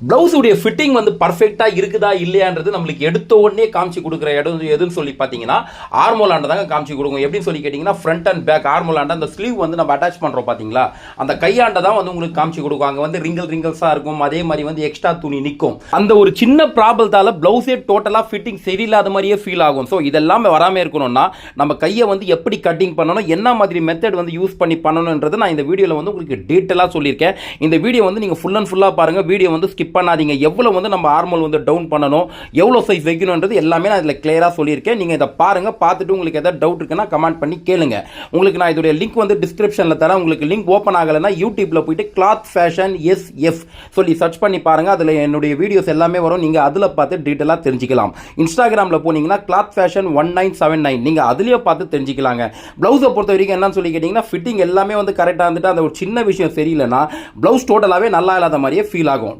பிளவுஸுடைய fitting வந்து பர்ஃபெக்டாக இருக்குதா இல்லையான்றது நம்மளுக்கு எடுத்த உடனே காமிச்சு கொடுக்குற இடம் எதுன்னு சொல்லி பார்த்தீங்கன்னா ஆர்மோலாண்டை தாங்க காமிச்சு கொடுக்கும். எப்படின்னு சொல்லி கேட்டிங்கன்னா ஃப்ரண்ட் அண்ட் பேக் ஆர்மோலாண்டை அந்த ஸ்லீவ் வந்து நம்ம அட்டாச் பண்ணுறோம் பார்த்தீங்களா, அந்த கையாண்டை தான் வந்து உங்களுக்கு காமிச்சு கொடுக்கும். அங்கே வந்து ரிங்கல்ஸாக இருக்கும், அதே மாதிரி வந்து எக்ஸ்ட்ரா துணி நிற்கும். அந்த ஒரு சின்ன ப்ராப்ளத்தால் பிளவுஸே டோட்டலாக ஃபிட்டிங் சரியில்லாத மாதிரியே ஃபீல் ஆகும். ஸோ இதெல்லாம் வராமல் இருக்கணும்னா நம்ம கையை வந்து எப்படி கட்டிங் பண்ணணும், என்ன மாதிரி மெத்தட் வந்து யூஸ் பண்ணி பண்ணணுன்றது நான் இந்த வீடியோவில் வந்து உங்களுக்கு டீட்டெயிலாக சொல்லியிருக்கேன். இந்த வீடியோ வந்து நீங்கள் ஃபுல் அண்ட் ஃபுல்லாக பாருங்கள். வீடியோ வந்து ஸ்கிப் பண்ணாதீங்க. எவ்வளவு வந்து நம்ம ஆர்மல் வந்து டவுன் பண்ணணும், எவ்வளவு சைஸ் வைக்கணும்ன்றது எல்லாமே நான் இதில் கிளியரா சொல்லியிருக்கேன். நீங்க இதை பாருங்க, பார்த்துட்டு உங்களுக்கு ஏதாவது டவுட் இருக்குன்னா கமெண்ட் பண்ணி கேளுங்க. உங்களுக்கு நான் இதோட லிங்க் வந்து டிஸ்கிரிப்ஷன்ல தரேன். உங்களுக்கு லிங்க் ஓப்பன் ஆகலைன்னா யூடியூப்ல போயிட்டு கிளாத் ஃபேஷன் SF சொல்லி சர்ச் பண்ணி பாருங்க. அதில் என்னுடைய வீடியோஸ் எல்லாமே வரும். நீங்க அதில் பார்த்து டீட்டெயிலாக தெரிஞ்சுக்கலாம். இன்ஸ்டாகிராமில் போனீங்கன்னா கிளாத் ஃபேஷன் 1979 நீங்க அதுலயே பார்த்து தெரிஞ்சுக்கலாங்க. பிளவுஸை பொறுத்த வரைக்கும் என்னன்னு சொல்லி கேட்டீங்கன்னா ஃபிட்டிங் எல்லாமே வந்து கரெக்டாக இருந்துட்டு அந்த ஒரு சின்ன விஷயம் சரியில்லைன்னா பிளவுஸ் டோட்டலாகவே நல்லா இல்லாத மாதிரியே ஃபீல் ஆகும்.